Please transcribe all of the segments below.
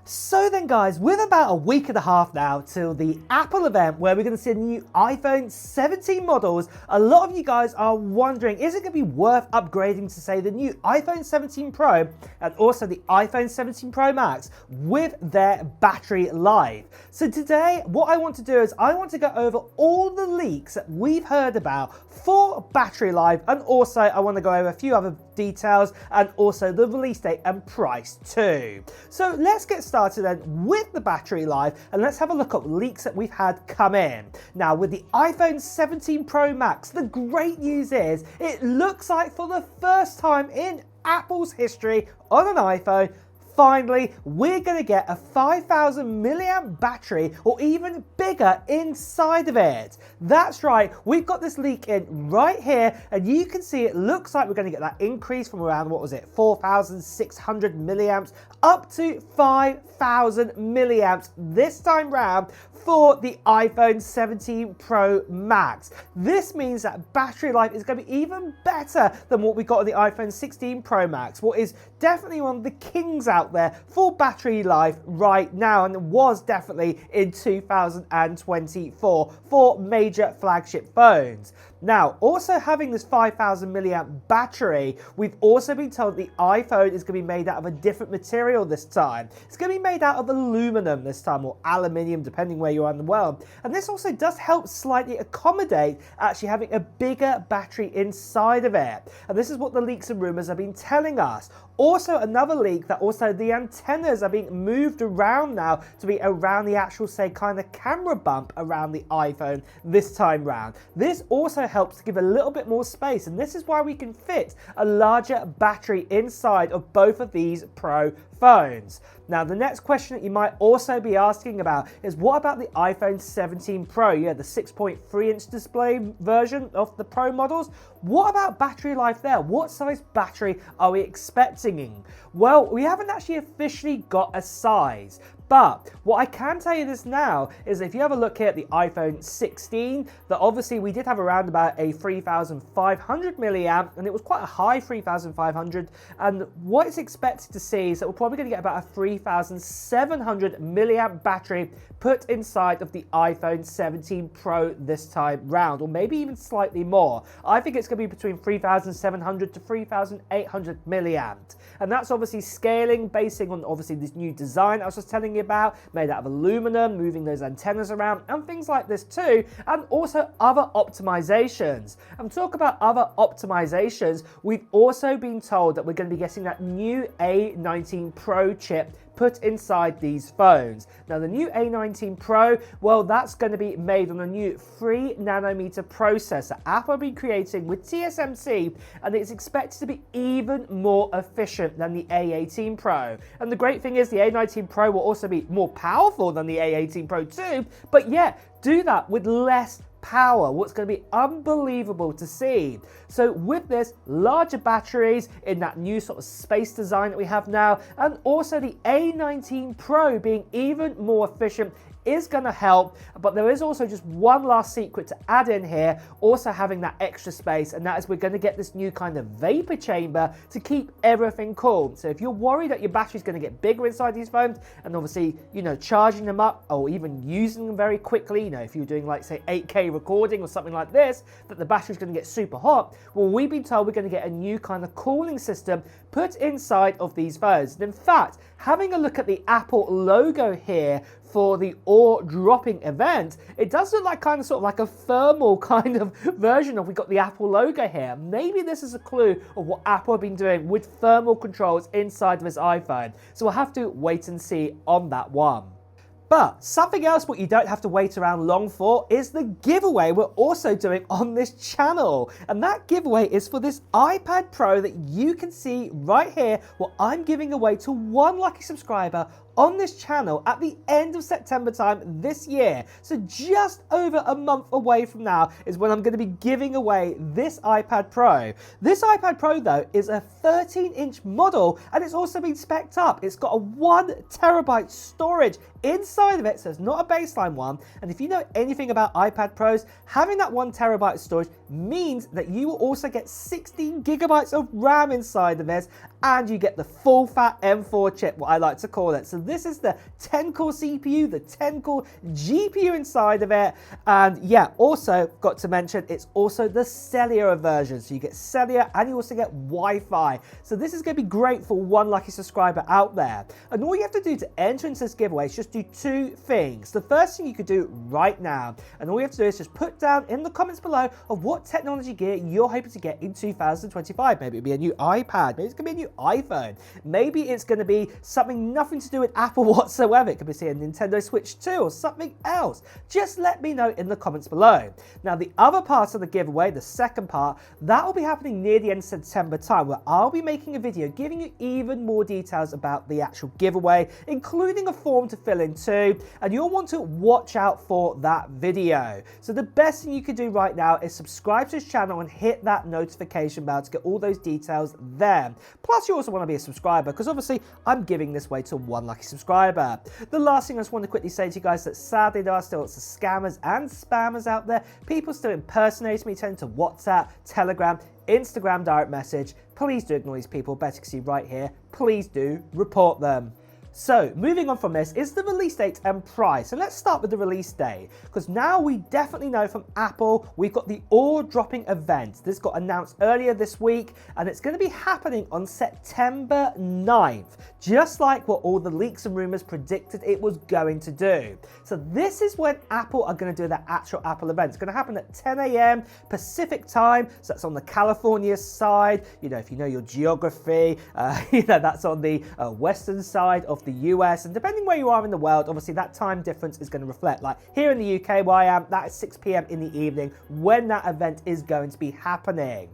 So then guys, with about a week and a half now till the Apple event where we're going to see the new iPhone 17 models, a lot of you guys are wondering, is it going to be worth upgrading to say the new iPhone 17 Pro and also the iPhone 17 Pro Max with their battery life? So today what I want to do is I want to go over all the leaks that we've heard about for battery life, and also I want to go over a few other details and also the release date and price too. So let's get started then with the battery life and let's have a look at leaks that we've had come in. Now with the iPhone 17 Pro Max, the great news is it looks like for the first time in Apple's history on an iPhone, finally, we're going to get a 5,000 milliamp battery or even bigger inside of it. That's right, we've got this leak in right here and you can see it looks like we're going to get that increase from around, 4,600 milliamps up to 5,000 milliamps this time round for the iPhone 17 Pro Max. This means that battery life is going to be even better than what we got on the iPhone 16 Pro Max, what is definitely one of the kings out there for battery life right now, and was definitely in 2024 for major flagship phones. Now, also having this 5,000 milliamp battery, we've also been told the iPhone is going to be made out of a different material this time. It's going to be made out of aluminum this time, or aluminium, depending where you are in the world. And this also does help slightly accommodate actually having a bigger battery inside of it. And this is what the leaks and rumors have been telling us. Also, another leak that also the antennas are being moved around now to be around the actual, say, kind of camera bump around the iPhone this time round. This also helps to give a little bit more space, and this is why we can fit a larger battery inside of both of these Pro phones. Now, the next question that you might also be asking about is, what about the iPhone 17 Pro? Yeah, the 6.3-inch display version of the Pro models. What about battery life there? What size battery are we expecting? Well, we haven't actually officially got a size. But what I can tell you this now is if you have a look here at the iPhone 16, that obviously we did have around about a 3,500 milliamp, and it was quite a high 3,500. And what it's expected to see is that we're probably going to get about a 3,700 milliamp battery put inside of the iPhone 17 Pro this time round, or maybe even slightly more. I think it's going to be between 3,700 to 3,800 milliamp. And that's obviously scaling, basing on obviously this new design I was just telling you about, made out of aluminum, moving those antennas around and things like this too, and also other optimizations. And talk about other optimizations, we've also been told that we're going to be getting that new A19 Pro chip put inside these phones. Now the new A19 Pro, well, that's going to be made on a new 3nm processor Apple will be creating with TSMC, and it's expected to be even more efficient than the A18 Pro. And the great thing is the A19 Pro will also be more powerful than the A18 Pro too, but yet do that with less power, what's going to be unbelievable to see. So with this, larger batteries in that new sort of space design that we have now, and also the A19 Pro being even more efficient is going to help. But there is also just one last secret to add in here, also having that extra space, and that is we're going to get this new kind of vapor chamber to keep everything cool. So if you're worried that your battery is going to get bigger inside these phones, and obviously, you know, charging them up or even using them very quickly, you know, if you're doing like say 8K recording or something like this, that the battery is going to get super hot, well, we've been told we're going to get a new kind of cooling system put inside of these phones. And in fact, having a look at the Apple logo here for the ore dropping event, it does look like kind of sort of like a thermal kind of version of, we got the Apple logo here. Maybe this is a clue of what Apple have been doing with thermal controls inside of this iPhone. So we'll have to wait and see on that one. But something else what you don't have to wait around long for is the giveaway we're also doing on this channel. And that giveaway is for this iPad Pro that you can see right here, what I'm giving away to one lucky subscriber on this channel at the end of September time this year. So just over a month away from now is when I'm going to be giving away this iPad Pro. This iPad Pro though is a 13-inch model, and it's also been spec'd up. It's got a 1TB storage inside of it, so it's not a baseline one. And if you know anything about iPad Pros, having that 1TB storage means that you will also get 16 gigabytes of RAM inside of this, and you get the full fat M4 chip, what I like to call it. So this is the 10-core CPU, the 10-core GPU inside of it, and yeah, also got to mention it's also the cellular version. So you get cellular and you also get Wi-Fi. So this is going to be great for one lucky subscriber out there. And all you have to do to enter into this giveaway is just do two things. The first thing you could do right now, and all you have to do is just put down in the comments below of what technology gear you're hoping to get in 2025. Maybe it'll be a new iPad, maybe it's going to be a new iPhone, maybe it's going to be something nothing to do with Apple whatsoever. It could be, say, a Nintendo Switch 2 or something else. Just let me know in the comments below. Now, the other part of the giveaway, the second part, that will be happening near the end of September time, where I'll be making a video giving you even more details about the actual giveaway, including a form to fill in too, and you'll want to watch out for that video. So the best thing you can do right now is subscribe to this channel and hit that notification bell to get all those details there. Plus, you also want to be a subscriber, because obviously I'm giving this away to one lucky subscriber. The last thing I just want to quickly say to you guys that sadly there are still lots of scammers and spammers out there. People still impersonating me, turning to WhatsApp, Telegram, Instagram direct message. Please do ignore these people. Better see right here. Please do report them. So, moving on from this is the release date and price. And let's start with the release date, because now we definitely know from Apple we've got the ore-dropping event. This got announced earlier this week, and it's going to be happening on September 9th, just like what all the leaks and rumors predicted it was going to do. So this is when Apple are going to do their actual Apple event. It's going to happen at 10 a.m. Pacific time, so that's on the California side. You know, if you know your geography, that's on the western side of the US, and depending where you are in the world, obviously that time difference is going to reflect. Like here in the UK where I am, that is 6 p.m. in the evening when that event is going to be happening.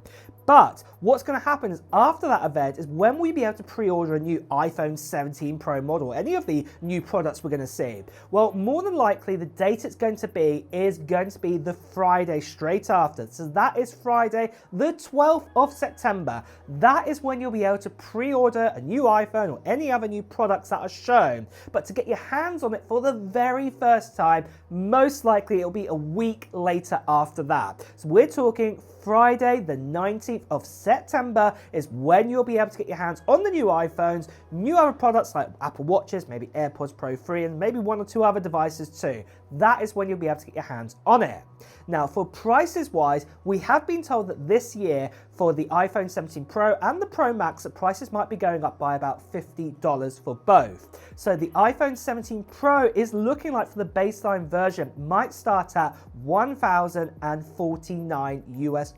But what's going to happen is after that event is when we be able to pre-order a new iPhone 17 Pro model, any of the new products we're going to see. Well, more than likely the date it's going to be is going to be the Friday straight after. So that is Friday, the 12th of September. That is when you'll be able to pre-order a new iPhone or any other new products that are shown. But to get your hands on it for the very first time, most likely it'll be a week later after that. So we're talking Friday, the 19th of September is when you'll be able to get your hands on the new iPhones, new other products like Apple Watches, maybe AirPods Pro 3, and maybe one or two other devices too. That is when you'll be able to get your hands on it. Now, for prices wise, we have been told that this year for the iPhone 17 Pro and the Pro Max, the prices might be going up by about $50 for both. So the iPhone 17 Pro is looking like for the baseline version might start at $1,049 US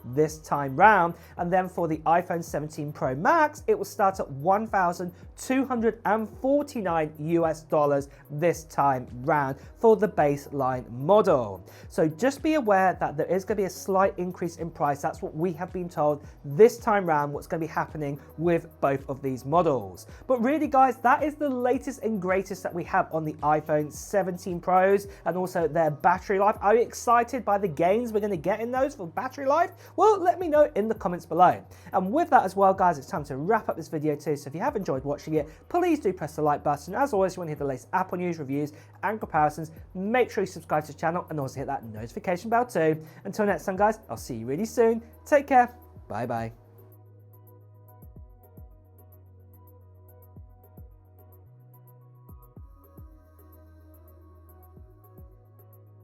this time round, and then for the iPhone 17 Pro Max it will start at $1,249 US this time round for the baseline model. So just be aware that there is going to be a slight increase in price. That's what we have been told this time round, what's going to be happening with both of these models. But really guys, that is the latest and greatest that we have on the iPhone 17 Pros and also their battery life. Are you excited by the gains we're going to get in those for battery life? Well, let me know in the comments below. And with that as well guys, it's time to wrap up this video too. So if you have enjoyed watching it, please do press the like button. As always, if you want to hear the latest Apple news, reviews and comparisons, make sure you subscribe to the channel and also hit that notification bell too. Until next time guys, I'll see you really soon. Take care. Bye bye.